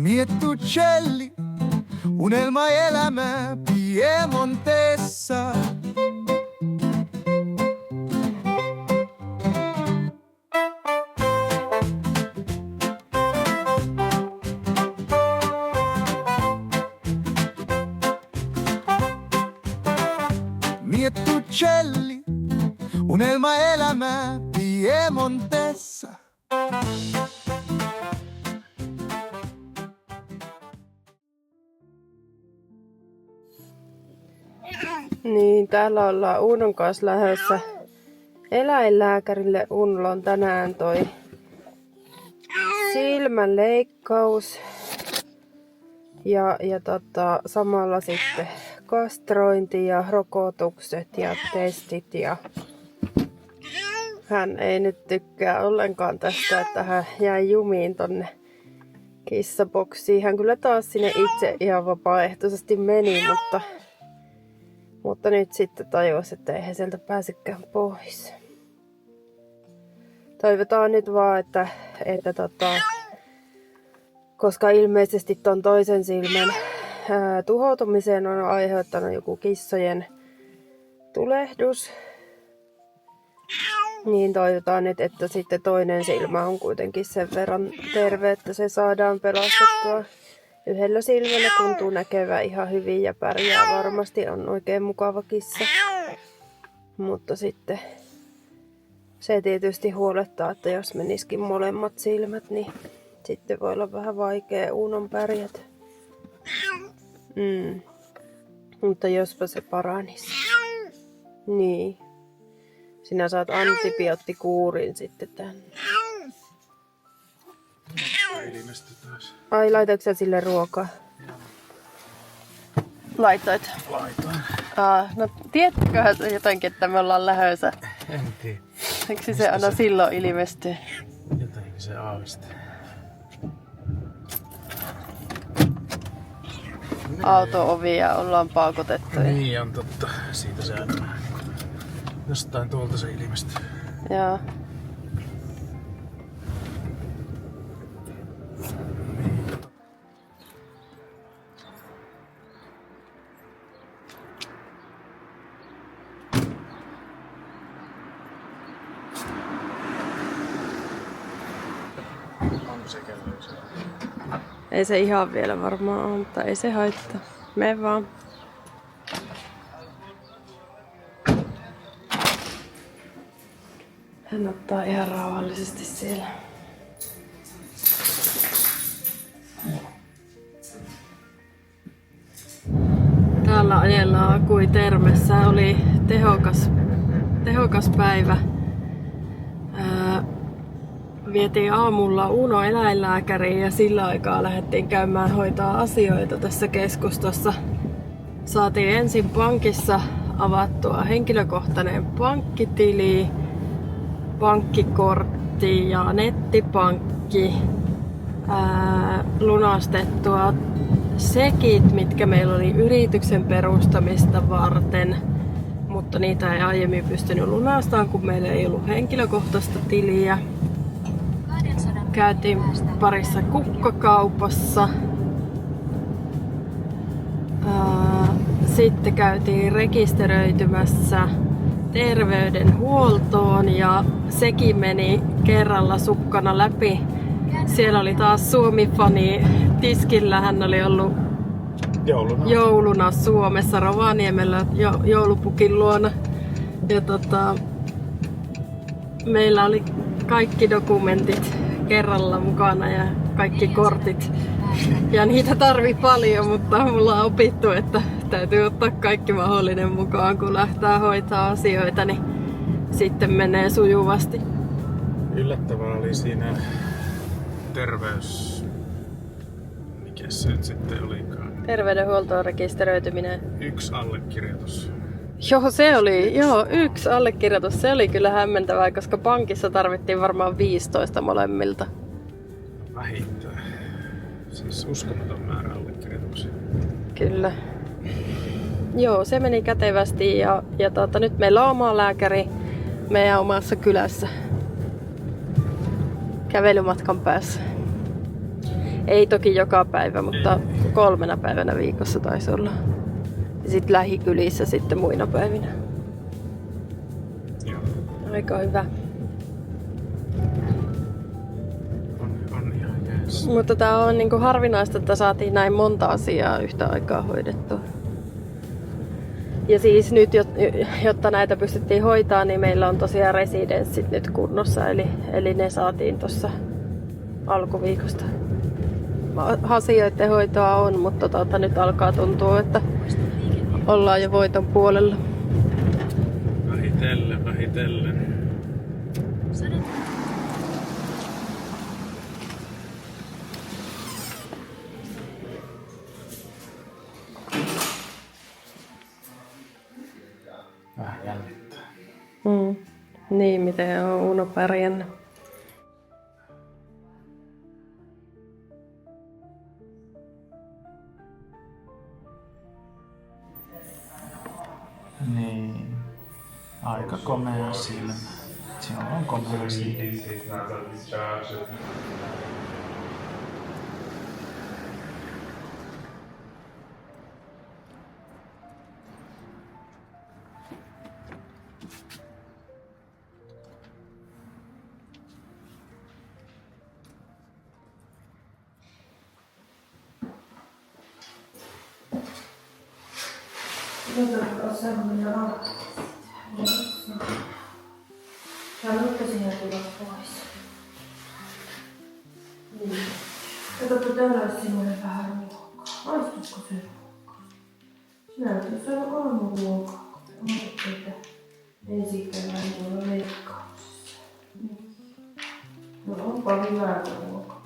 Miettucelli, unelmaelämä Piemontessa. Miettucelli, unelmaelämä Piemontessa. Niin, täällä ollaan Uunon kanssa lähdössä eläinlääkärille. Uunolla on tänään toi silmänleikkaus ja samalla sitten kastrointi ja rokotukset ja testit. Ja hän ei nyt tykkää ollenkaan tästä, että hän jäi jumiin tonne kissaboksiin. Hän kyllä taas sinne itse ihan vapaaehtoisesti meni, mutta nyt sitten tajusi, että eihän sieltä pääsekään pois. Toivotaan nyt vaan, että koska ilmeisesti ton toisen silmän tuhoutumiseen on aiheuttanut joku kissojen tulehdus, niin toivotaan nyt, että sitten toinen silmä on kuitenkin sen verran terve, että se saadaan pelastettua. Yhdellä silmällä tuntuu näkevän ihan hyvin ja pärjää varmasti, on oikein mukava kissa. Mutta sitten se tietysti huolettaa, että jos menisikin molemmat silmät, niin sitten voi olla vähän vaikea Uunon pärjätä. Mutta jospa se paranisi. Niin. Sinä saat antibioottikuurin sitten tänne. Ai, laitoitko sä sille ruokaa? Laitoit? Laitoin. No tiedätköhän se jotenkin, että me ollaan lähdössä? En tiedä. Miksi se aina silloin ilmestyy? Jotenkin se aavisti. Auto-ovia ollaan paukotettu. Niin on totta. Siitä se aina jostain tuolta se ilmestyy. Joo. Onko se kello? Ei se ihan vielä varmaan ole, mutta ei se haittaa. Mene vaan. Hän ottaa ihan rauhallisesti siellä. Täällä ajellaan kuin Termessä. Oli tehokas päivä. Vietiin aamulla Uuno eläinlääkäriin ja sillä aikaa lähdettiin käymään hoitaa asioita tässä keskustassa. Saatiin ensin pankissa avattua henkilökohtainen pankkitili, pankkikortti ja nettipankki, lunastettua sekit, mitkä meillä oli yrityksen perustamista varten, mutta niitä ei aiemmin pystynyt lunastamaan, kun meillä ei ollut henkilökohtaista tiliä. Käytiin parissa kukkakaupassa. Sitten käytiin rekisteröitymässä terveydenhuoltoon ja sekin meni kerralla sukkana läpi. Siellä oli taas Suomi-fani tiskillä. Hän oli ollut jouluna Suomessa Rovaniemellä joulupukin luona. Ja meillä oli kaikki dokumentit kerralla mukana ja kaikki kortit. Ja niitä tarvii paljon, mutta mulla on opittu, että täytyy ottaa kaikki mahdollinen mukaan, kun lähtee hoitaa asioita, niin sitten menee sujuvasti. Yllättävää oli siinä mikä se nyt sitten olikaan? Terveydenhuoltoon rekisteröityminen. 1 allekirjoitus. Joo, se oli. Yksi allekirjoitus. Se oli kyllä hämmentävää, koska pankissa tarvittiin varmaan 15 molemmilta. Vähintään. Siis uskomaton määrä allekirjoituksia. Kyllä. Joo, se meni kätevästi ja nyt meillä on oma lääkäri meidän omassa kylässä kävelymatkan päässä. Ei toki joka päivä, mutta 3 päivänä viikossa taisi olla. Ja sitten lähikylissä sitten muina päivinä. Joo. Aika hyvä. On ihan jees. Mutta tää on niinku harvinaista, että saatiin näin monta asiaa yhtä aikaa hoidettua. Ja siis nyt, jotta näitä pystyttiin hoitaa, niin meillä on tosiaan residenssit nyt kunnossa. Eli ne saatiin tuossa alkuviikosta. Asioiden hoitoa on, mutta nyt alkaa tuntua, että ollaan jo voiton puolella. Vähitellen. Vähän jännittää. Niin, miten on Uno pärjännyt. Niin. Aika komea silmä. Se on komea silmä. Haluatko sinä tulla pois? Niin. Katsotko, täällä olisi sinulle vähän ruokaa. Maistuisiko se ruokaa? Sinä et ole saanut aamuruokaa, kun te teitä ensi kerran tuolla leikkauksessa. Niin. No onpa hyvää ruokaa.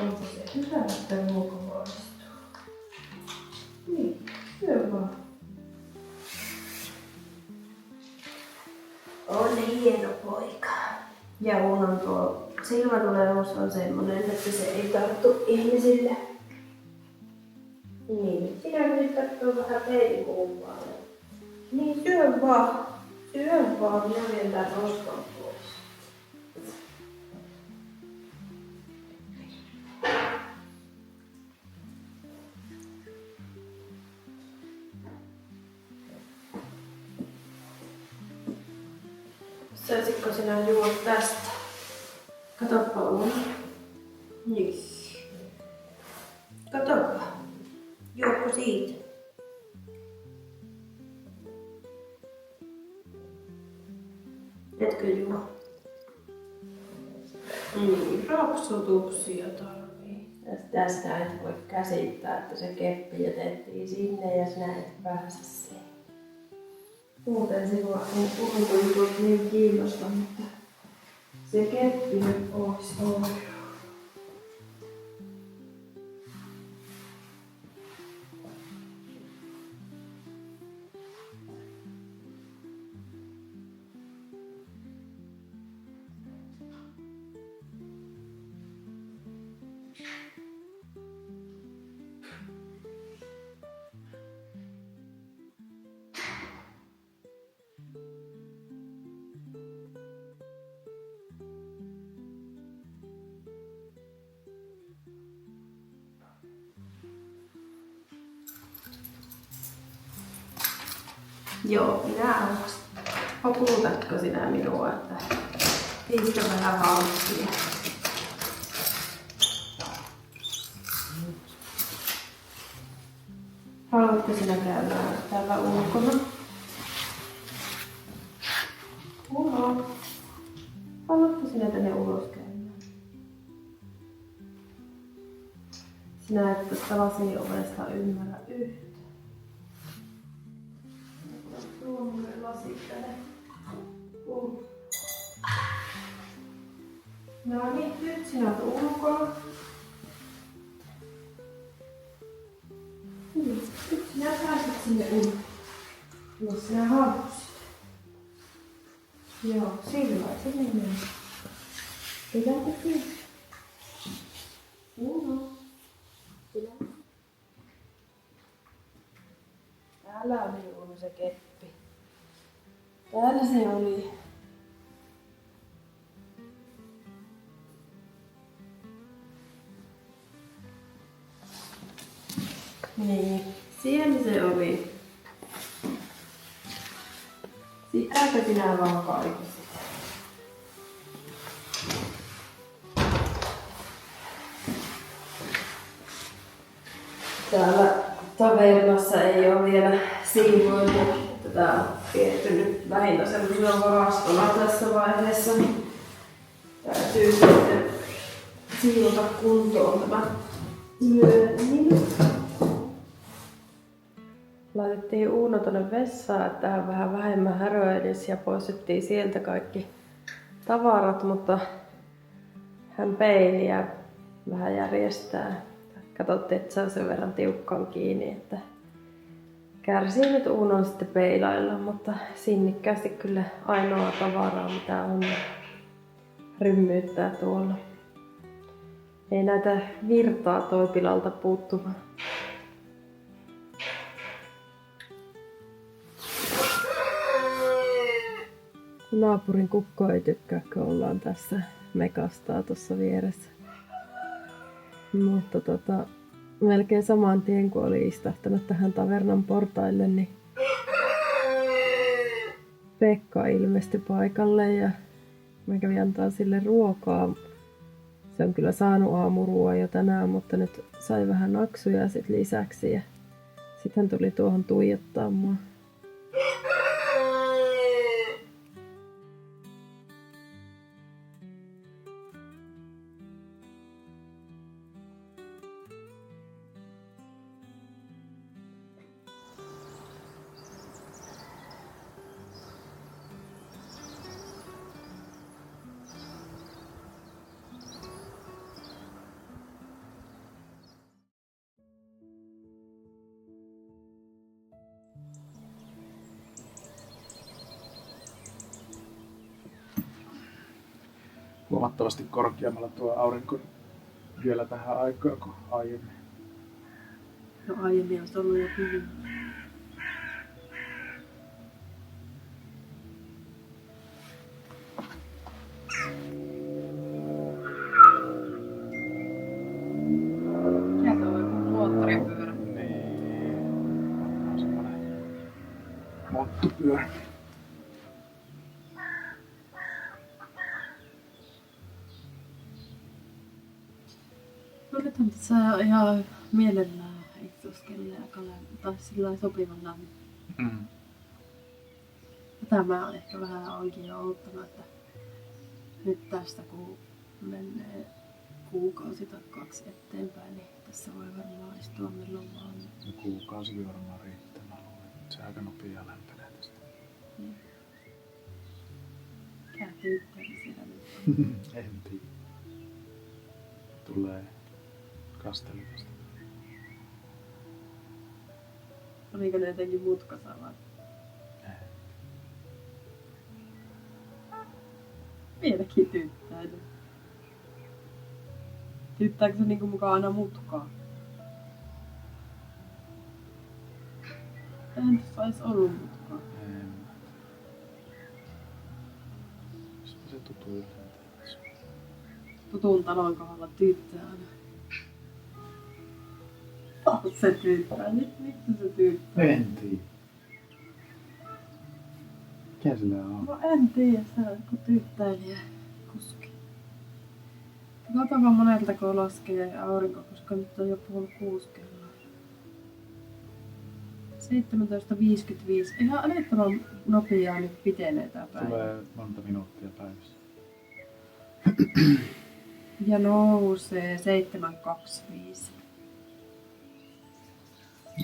Onko se hyvä, että ruoka maistuu? Niin, syö vaan. On hieno poika. Ja Unon tuo silmätulehdus on semmonen, että se ei tarttu ihmisille. Niin, sinä nyt katsoo vähän peilikumpaa. Niin, syö vaan. Syö vaan, minä vien tän roskan pois. Saisitko sinä juoda tästä? Katoppa Uno. Niin. Katoppa. Juoppa siitä. Etkö juo? Niin, rapsutuksia tarvii. Tästä et voi käsittää, että se keppi jätettiin sinne ja sinä et pääse siihen. Muuten sinua ei ulkoilua niin kiinnosta, mutta se keppi nyt olisi ollut. Joo, minä avastan. Hoputatko sinä minua, että pistä vähän vauhtia? Haluatko sinä käydä täällä ulkona? Uno. Haluatko sinä tänne ulos käymään? Sinä et tästä lasiovesta ymmärrä yhtä. Tuo mulle lasit tänne. No niin, nyt sinä olet ulkona. Nyt sinä pääset sinne ulos. Jos sinä haluaisit. Joo, sillä sinne meni. Pidätkö sinne? Uno. Pidätkö? Täällä oli Uno se keppi. Täällä se oli. Älä sinä vaan kaikessa. Täällä tavernassa ei ole vielä siivoiltu. Tätä on pidetty nyt lähinnä semmoisena varastona tässä vaiheessa. Täytyy sitten siivota kuntoon tämä myöhemmin. Laitettiin Uuno tonne vessaan, että hän vähän vähemmän häröilisi ja poistettiin sieltä kaikki tavarat, mutta hän peiliä vähän järjestää. Katsottiin, että se on sen verran tiukkaan kiinni, että kärsii nyt Uunon sitten peilailla, mutta sinnikkäästi kyllä ainoa tavaraa mitä on rymmyyttää tuolla. Ei näitä virtaa Toipilalta puuttumaan. Naapurin kukko ei tykkää, kun ollaan tässä mekastaa tuossa vieressä. Mutta melkein saman tien kun oli istahtanut tähän tavernan portaille, niin Pekka ilmestyi paikalle ja mä kävin antaa sille ruokaa. Se on kyllä saanut aamuruoan jo tänään, mutta nyt sai vähän naksuja sit lisäksi ja sitten hän tuli tuohon tuijottaa mua. Huomattavasti korkeammalla tuo aurinko vielä tähän aikaan kuin aiemmin. No aiemmin olisi ollut jo hyvin. Sieltä on joku moottoripyörä. Niin, on semmoinen mottupyörä. No nythän tässä ihan mielellään istuskelee tai sillä sopivan lämmin. Tämä on ehkä vähän onkin jo odottanut, että nyt tästä kun menee kuukausi tai 2 eteenpäin, niin tässä voi varmaan istua milloin vaan. No kuukausikin varmaan riittää, mä luulen. Se aika nopea lämpenee tästä. Mikä tyyppäri siellä nyt on? En tiedä. Tulee kasteli tästä. Oliko ne jotenkin mutkassa vai? Ei. Vieläkin tyyttäinen. Tyyttääkö se niinku mukaan aina mutkaa? Eihän tässä olisi ollut mutkaa. En. Jospa se tutu yleensä. Tutun talon kohdalla tyyttää aina. Se tyyttää. Miksi se tyyttää? En tiedä. Mikä sillä on? No en tiedä, se on joku tyyttäilijä kuski. Katsotaan monelta kun laskee aurinko, koska nyt on jo 5:30 kello. 17.55. Ihan älyttömän nopeaa nyt pitenee tää päivä. Tulee monta minuuttia päivässä. Ja nousee 7.25.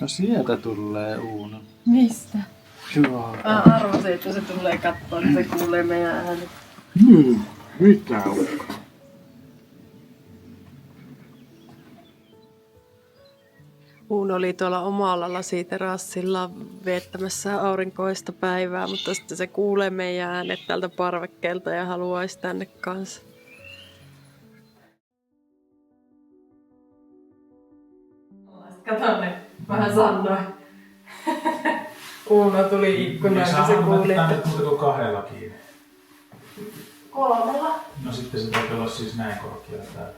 No sieltä tulee Uuno. Mistä? Joo. Mä arvasin, että se tulee katsoa, että se kuulee meidän äänet. Mitä on? Uuno oli tuolla omalla lasiterassilla viettämässä aurinkoista päivää, mutta sitten se kuulee meidän äänet täältä parvekkeelta ja haluaisi tänne kanssa. Kato ne, vähän sanoin. Uuno tuli ikkunaan, kun se kuuli, että... Nyt muuta kuin 2 kiinni. 3. No sitten se täytyy olla siis näin korkealla täällä.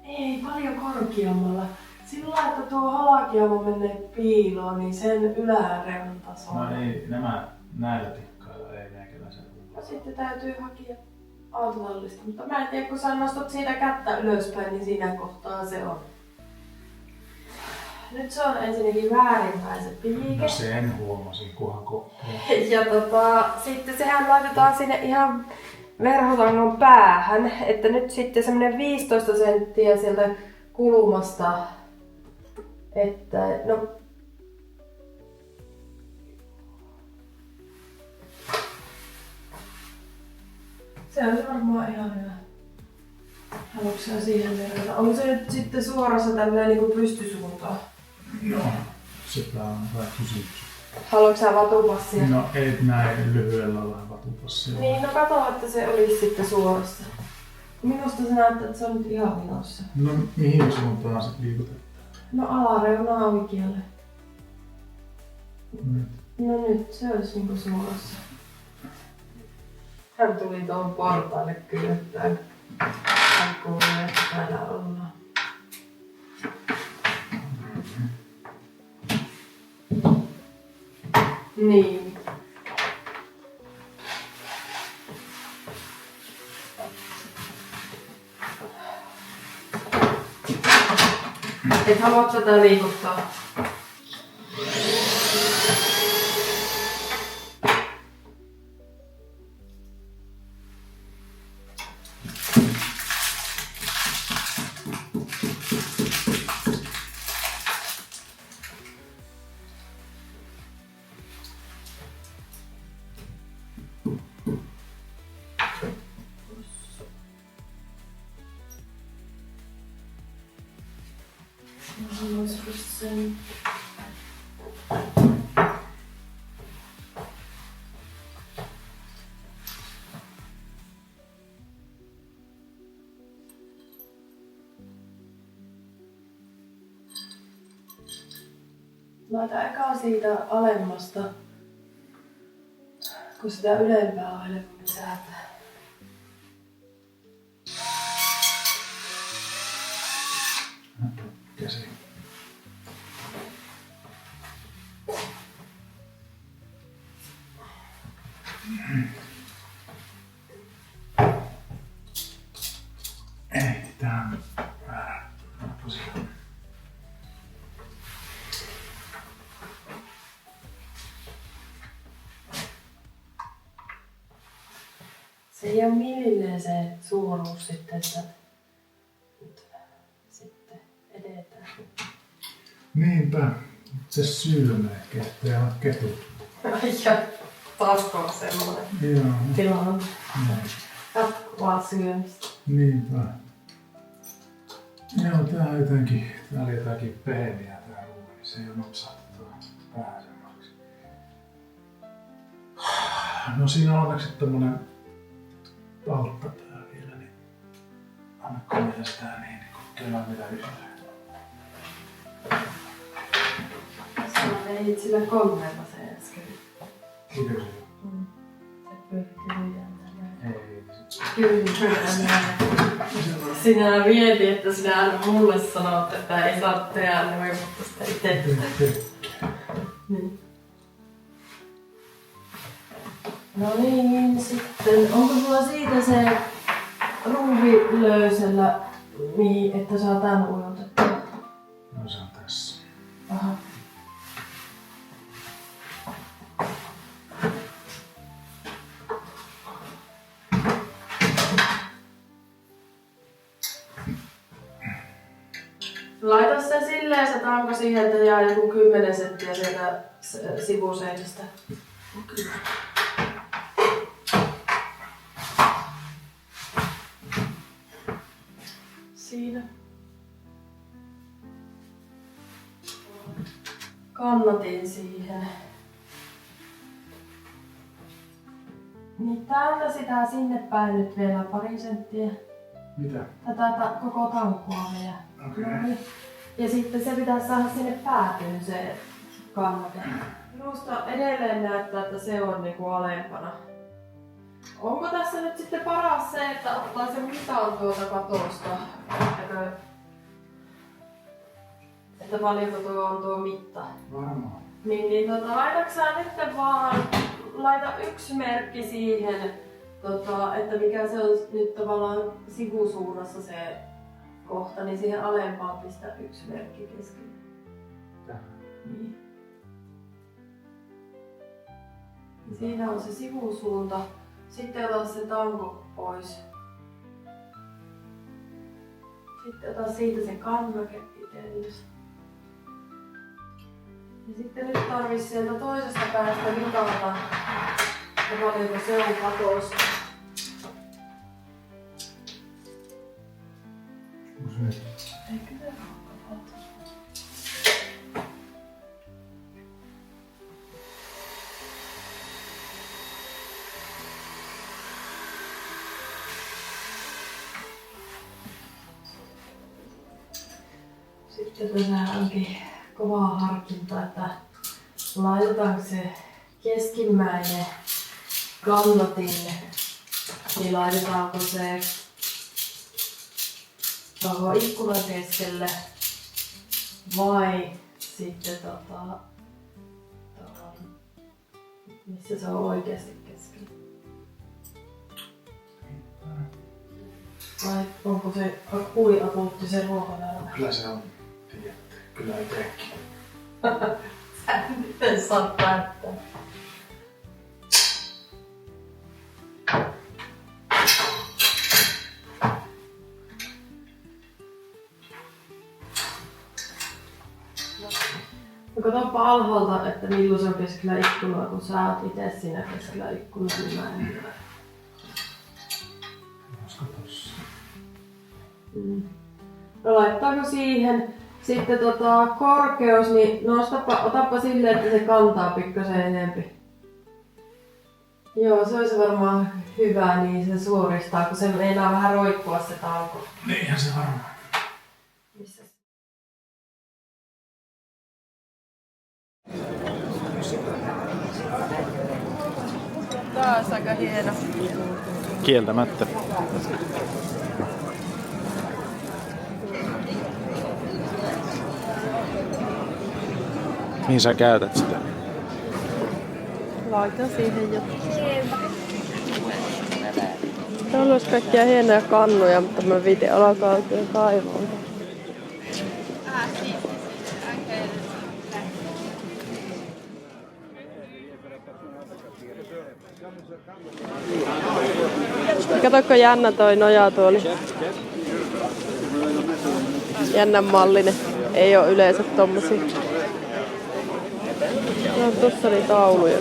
Ei, paljon korkeammalla. Sillä että tuo halkiamo menee piiloon, niin sen yläreunan tasolla. No ei, nämä näillä tikkailla ei Sitten täytyy hakea autotallista, mutta mä en tiedä, kun sä nostat siitä kättä ylöspäin, niin siinä kohtaa se on. Nyt se on ensinnäkin väärinpäin se piike. No sen huomasin, kunhan kohtaa. Ja sitten sehän laitetaan sinne ihan verhotangon päähän, että nyt sitten semmonen 15 senttiä sieltä kulmasta, että no se on varmaan ihan hyvä. Haluatko sä siihen verrata? Onko se nyt sitten suorassa tälleen niinku pystysuuntaan? No, sitä on hyvä kysymys. Haluatko sä vatupassia? No ei näin lyhyellä ole vatupassia. Niin, no kato, että se olisi sitten suorassa. Minusta se näyttää, että se on nyt ihan vinossa. No mihin suuntaan se liikutetaan? No alareuna oikealle. Nyt. No nyt, se olisi niinku suorassa. Hän tuli tuohon portaalle kyöttään. Hän kuulee, että täällä ollaan. Niin. Et halua tätä liikuttaa. Sen. Laita eka siitä alemmasta, kun sitä ylempää on helpompi säätää. Käsi. Ei, tää on väärä positio. Se ei ole millilleen se suuruus sitten, että nyt sitten edetään. Niinpä, se syömä ehkä, ettei ala ketut. Ai ja, taasko on semmoinen Joo. tilanne. Näin. Jatkuvaa syömistä. Niinpä. Joo, tää oli jotakin pehmeä tää ruoka, niin se ei oo nopsahtu pääsemmäksi. No siinä on onneksi tommonen paltta tää vielä, niin anna kohdata sitä niin kokeillaan mitä yhtään. Sä veit sillä koneella se äsken. Kiitos. Se pyrkii näin. Ei. Kyllä näin. Sinä mietit, että sinä aina mulle sanot, että ei saa tehdä noin, mutta sitä ei tee. Niin. No niin, sitten onko sulla siitä se ruuvi löysellä, että saa tän ujutettua? No se on tässä. Aha. Laita se silleen se tanko siihen, että jää joku 10 senttiä sieltä sivuseinästä. Kyllä. Siinä. Kannatin siihen. Niin täältä sitä sinne päin nyt vielä pari senttiä. Mitä? Tätä koko tankkua vielä. Okei. Noin. Ja sitten se pitää saada sinne päätyyn se kannate. Minusta edelleen näyttää, että se on niinku alempana. Onko tässä nyt sitten paras se, että ottaa sen mitan tuolta katosta? Että paljonko tuo on tuo mitta? Varmaan. Niin laitatko sä nyt vaan, laita yksi merkki siihen että mikä se on nyt tavallaan sivusuunnassa se kohta, niin siihen alempaan pistää yksi merkki keskelle. Niin. Siinä on se sivusuunta. Sitten ota se tanko pois. Sitten ota siitä se kannake itsellesi. Ja sitten nyt tarvitsisi sieltä toisesta päästä mitata, ja paljonko se on katossa. Eikö se ole katossa? Sitten tässä onkin kovaa harkintaa, että laitetaanko se keskimmäinen kannatille, niin laitetaanko se tuohon ikkunan keskelle vai sitten missä se on oikeasti keskellä. Vai onko se akuutti se ruokalämä? Kyllä se on, tiedätte. Kyllä ei tekin. Sä miten saat päättää? No katsopa alhaalta, että milloin se on keskellä ikkunaa, kun sä oot itse siinä keskellä ikkunaa, niin mä en tiedä. Olisiko tossa? No laittaako siihen sitten korkeus, niin otapa silleen, että se kantaa pikkasen enempi. Joo, se olisi varmaan hyvä, niin se suoristaa, kun se meinaa vähän roikkua se tanko. Niinhän se varmaan. Missä? Taas aika hieno. Kieltämättä. Mihin sä käytät sitä? Laitan siihen jotain. Täällä olisi kaikkia hienoja kannuja, mutta mä viitin alkaa oikein kaivaa. Katokko jännä toi nojatuoli. Jännän mallinen. Ei oo yleensä tommosia. No tossa oli tauluja.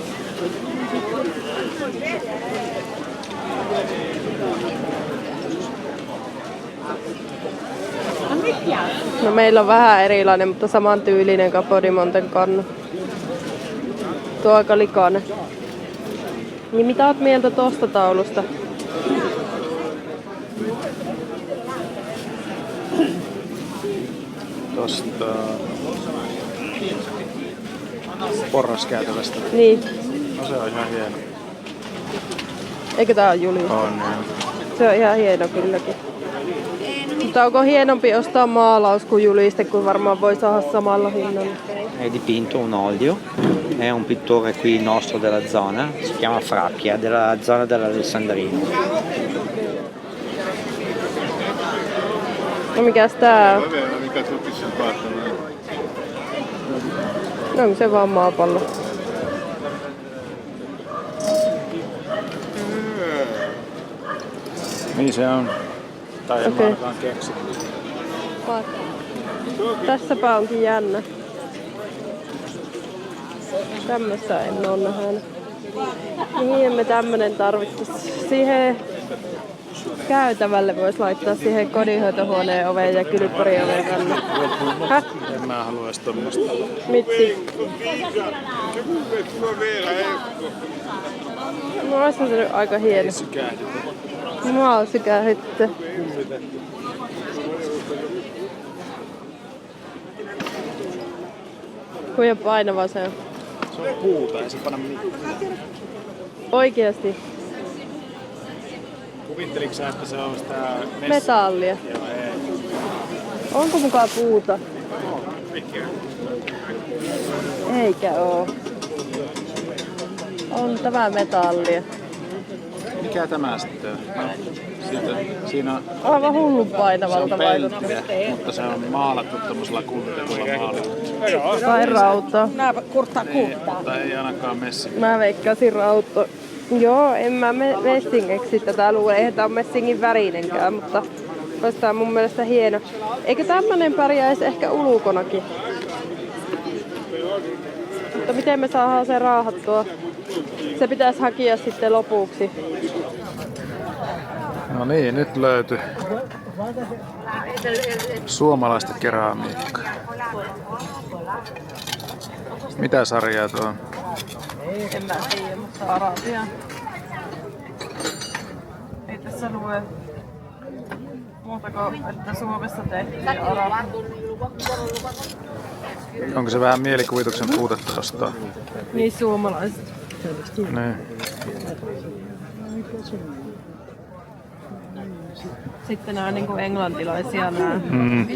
No meillä on vähän erilainen, mutta saman tyylinen Capodimonten kannu. Tuo on aika likainen. Niin mitä oot mieltä tosta taulusta? Tosta porraskäytävästä. Niin. No se on ihan hieno. Eikö tää on Julius? On niin. Se on ihan hieno kylläkin. Mutta onko hienompi ostaa maalaus kuin juliste, kun varmaan voi saada samalla hinnalla? È dipinto un olio, è un pittore qui nostro della zona, si chiama Fracchia, della zona dell'Alessandrino. No mikäs tää on? No onko se vaan maapallo? Niin se on. Tai en Okei. ainakaan keksitty. Tässäpä onkin jännä. Tämmöstä en oo nähnyt. Niin emme tämmönen tarvittais. Siihen käytävälle vois laittaa siihen kodinhoitohuoneen oveen ja kylppärin oveen väliin. Häh? En mä halua edes tommosta. Mitsi? No ois se nyt aika hieno. Mua on sykähdyttä. Kuinka painava se on? Se on puuta, ei se panna mitään. Oikeasti. Kuvitteliko sä, että se on sitä Metallia. Joo, ei. Onko mukaan puuta? Eikä oo. On tämä metallia. Mikä Mikä tämä sitten on? No, siinä on, Aivan hullun se on painavalta vaikuttaa. peltiä, mutta se on maalattu tämmöisellä kunnitetulla maalilla. Tai rauta. Niin, mutta ei ainakaan messi. Mä veikkasin rauta. Joo, en mä messingeksi tätä luule. Eihän tää on messingin värinenkään, mutta olisi tää mun mielestä hieno. Eikö tämmönen pärjäisi ehkä ulkonakin? Mutta miten me saadaan se raahattua? Se pitäisi hakea sitten lopuksi. No niin, nyt löytyi suomalaista keramiikkaa. Mitä sarjaa tuo on? En mä tiedä, mutta arabia. Ei tässä lue muuta kuin, että Suomessa tehtiin arabia. Onko se vähän mielikuvituksen puutetta tostaan? Niin suomalaiset. Niin. Sitten nämä niinku englantilaisia nää.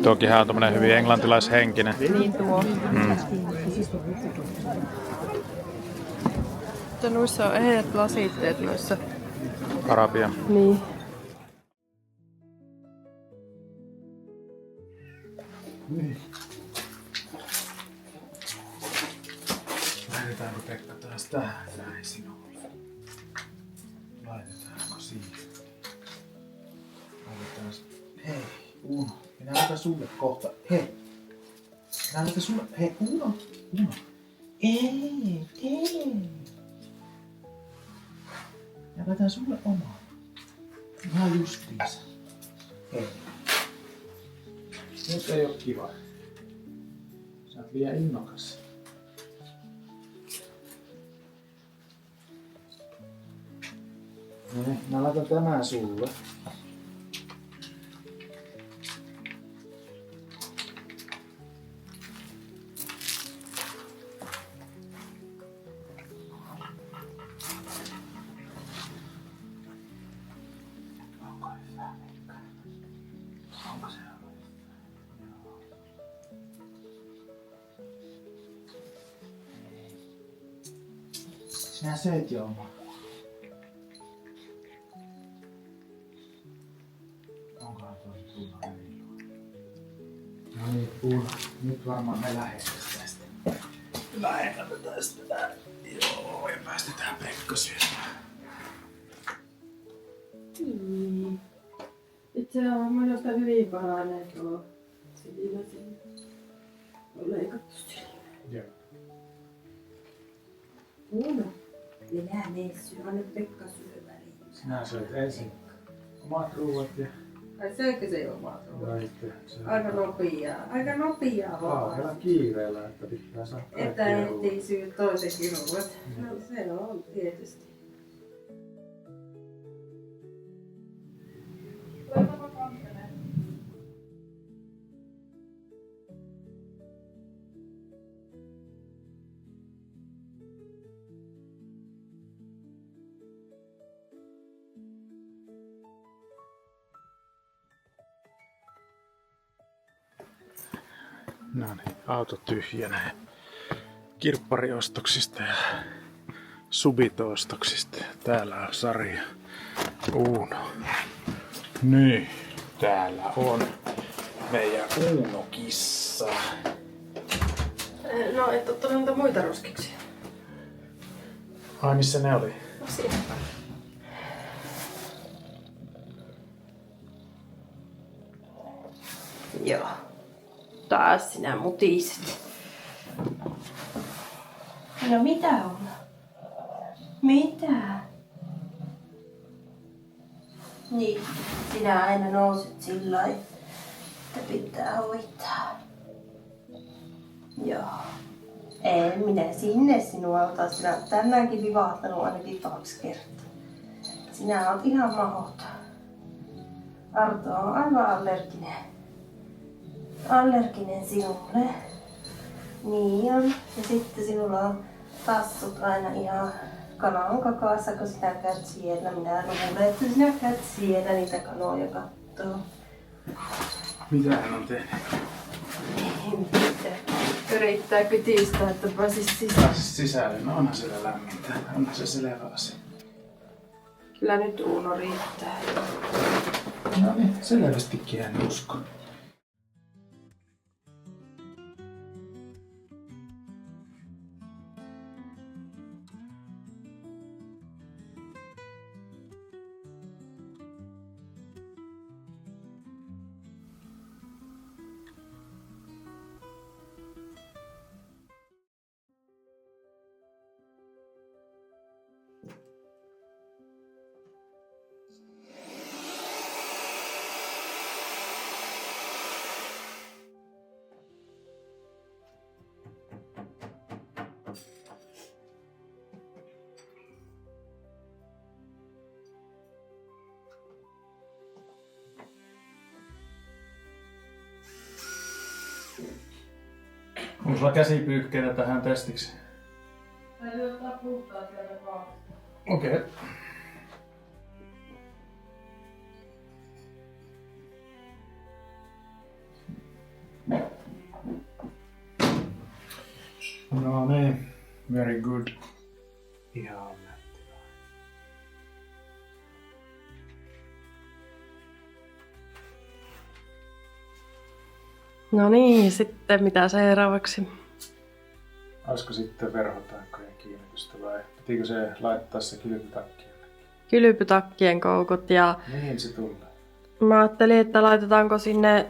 Tokihan on tommonen hyvin englantilaishenkinen. Niin tuo. Mutta noissa on eheät lasitteet noissa. Arabia. Niin. Laitetaanko Pekka taas tähän näin sinulle? Laitetaanko siihen? Laitetaan se. Hei, Uno. Minä laitan sulle kohta. Hei. Minä laitan sulle. Hei, Uno. Uno. Ei. Minä laitan sulle omaa. Ihan justiinsa. Hei. Nyt ei oo kiva. Sä oot liian innokas. No niin, mä laitan tämän sulle. Onko hyvä, Pekka? Onko se hyvä? Sinä söit jo omaa. Onkohan toi Uno reilua? No niin, Uno. Nyt varmaan me lähdetään tästä. Lähdetään tästä. Joo, ja päästetään Pekka syömään. Itse on minusta hyvin paraneet tuo silmä sinne. On leikattu silmä. Joo. Uno. Minä mene syö, anna Pekka syö väliin. Sinä söit ensin omat ruuat ja Ai söikö se omaa ruoaa? sitten se Aika nopeaa kauhealla vaan. kiireellä, että pitää saada Että kaikki ruuat. ehtii syö toisenkin ruuat. No se on tietysti. No niin, auto tyhjenee kirppariostoksista ja subitoostoksista. Täällä on sarja Uno. Niin, täällä on meidän Uno-kissa. No et ottanut niitä muita roskiksia. Ai missä ne oli? No siinä. Joo. Taas sinä mutisit. No mitä on? Mitä? Niin, sinä aina nouset sillä lailla, että pitää hoitaa. Joo. En minä sinne sinua ota. Sinä olet tänäänkin vivahtanut ainakin 2 kertaa. Sinä olet ihan mahdoton. Arto on aivan allerginen. Allerginen sinulle. Niin on. Ja sitten sinulla on tassut aina ihan kanan kakaassa, kun sinä käyt siellä. Minä luulen, että sinä käyt siellä niitä kanoja kattoo. Mitä hän on tehnyt? Ei mitään. Yrittää kytistä, että pääsis sisään. Pääsis sisälle, no onhan siellä lämmintä. Onhan se selvä asia. Kyllä nyt Uno riittää. No niin, selvästikin en usko. Onko sulla käsipyyhkeitä tähän testiksi? Täytyy ottaa puhtaa sieltä kaapista. Okei. Okay. No niin, very good. Ihan nätti. No niin, sitten mitä seuraavaksi? Olisiko sitten verhotankkojen kiinnitystä vai pitikö se laittaa se kylpytakki? Kylpytakkien koukut ja Mihin se tulee? mä ajattelin, että laitetaanko sinne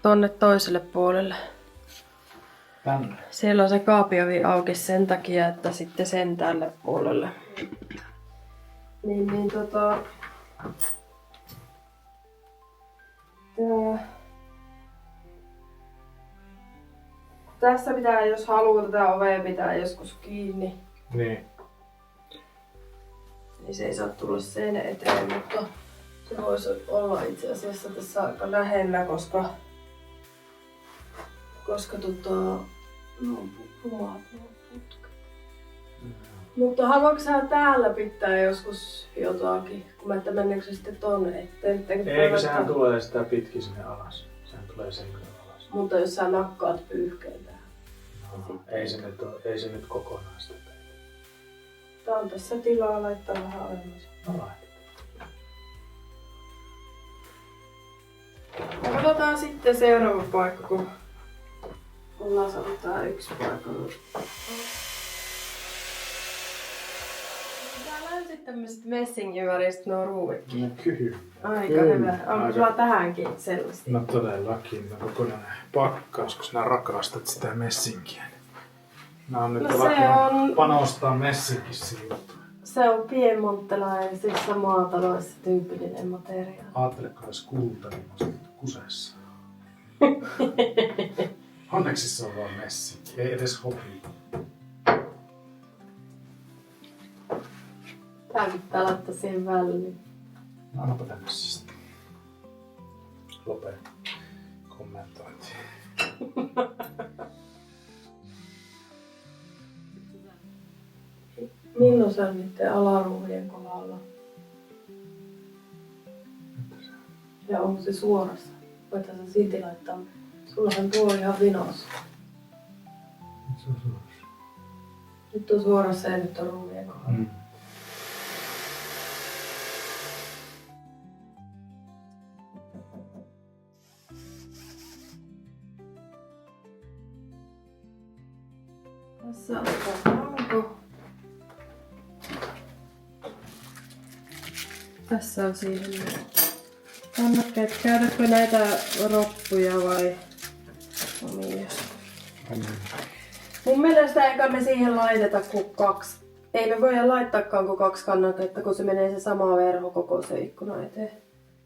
tonne toiselle puolelle. Tänne. Siellä on se kaapiovi auki sen takia, että sitten sen tälle puolelle. Tässä pitää, jos haluaa tätä ovea pitää joskus kiinni, Niin. niin se ei saa tulla sen eteen, mutta se voisi olla itse asiassa tässä aika lähellä, koska no pumat, putket. Mutta haluatko sä täällä pitää joskus jotakin, kun mä että meneekö se sitten tonne eteen? Eikö sehän tulee sitä pitkin sinne alas? Sehän tulee sen alas. Mutta jos sä nakkaat pyyhkeen tähän. No, ei se nyt kokonaan sitä tehdä. Tää on tässä tilaa laittaa vähän alemmas. No laitetaan. Katsotaan sitten seuraava paikka, kun ollaan saatu tää yksi paikka. Täällä löysit tämmöset messingin-väriset nuo ruuvitkin. No kyllä. Aika Kyllä. hyvä. Onko sulla tähänkin sellaisia? No todellakin, no kokonainen pakkaus, kun sinä rakastat sitä messinkiä. Mä oon nyt No se alkanut on- panostaa messinkissä juttuun. Se on pienmonttelaisissa maataloissa tyypillinen materiaali. Aattele, kun olisi kulta, niin olisi kusessa. Onneksi se on vaan messinki, ei edes hopi. Tää pitää laittaa siihen väliin. No annapa tänne sitten. Lope kommentointi. Milloin se on niiden alaruuhien kohdalla? Ja onko se suorassa? Voithan se silti laittaa. Sullahan tuo on ihan vinossa. Se on suorassa. Nyt on suorassa ja nyt on ruuvien kohdalla. Mm. Tässä on ranko. Tässä on siihen kannatteet. Käydätkö näitä roppuja vai omia? Mun mielestä eikä me siihen laiteta kuin 2. Ei me voida laittaakaan kuin 2 kannatetta, kun se menee se sama verho koko se ikkuna eteen.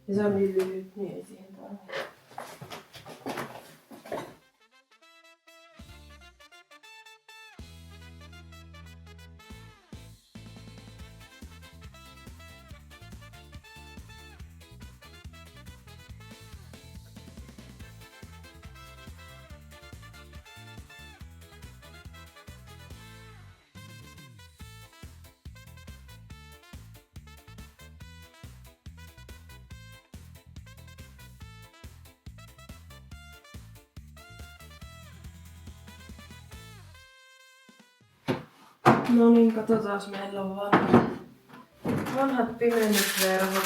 Ja se on niin lyhyt, niin ei siihen tarvitse. No niin, katsotaan meillä on valmiina. vanhat pimennysverhot.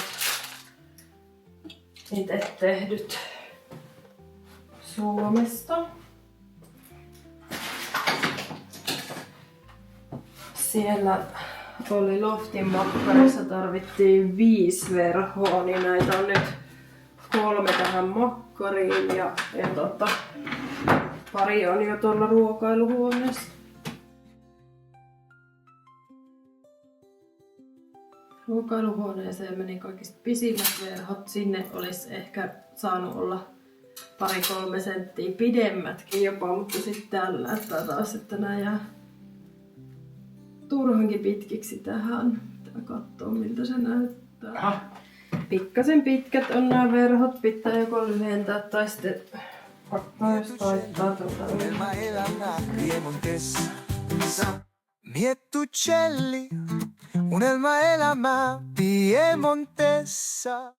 Itse tehdyt Suomesta. Siellä oli Loftin makkarissa, tarvittiin 5 verhoa, niin näitä on nyt 3 tähän makkariin ja pari on jo tuolla ruokailuhuoneessa. Ruokailuhuoneeseen meni kaikista pisimmät verhot. Sinne olisi ehkä saanut olla 2-3 senttiä pidemmätkin jopa, mutta sitten täällä näyttää taas, että nämä jää turhankin pitkiksi tähän. Pitää katsoa miltä se näyttää. Aha. Pikkasen pitkät on nämä verhot, pitää joko lyhentää tai sitten ottaa jos taittaa Unelma-elämää Piemontessa. Miettucelli, unelma-elämää Piemontessa.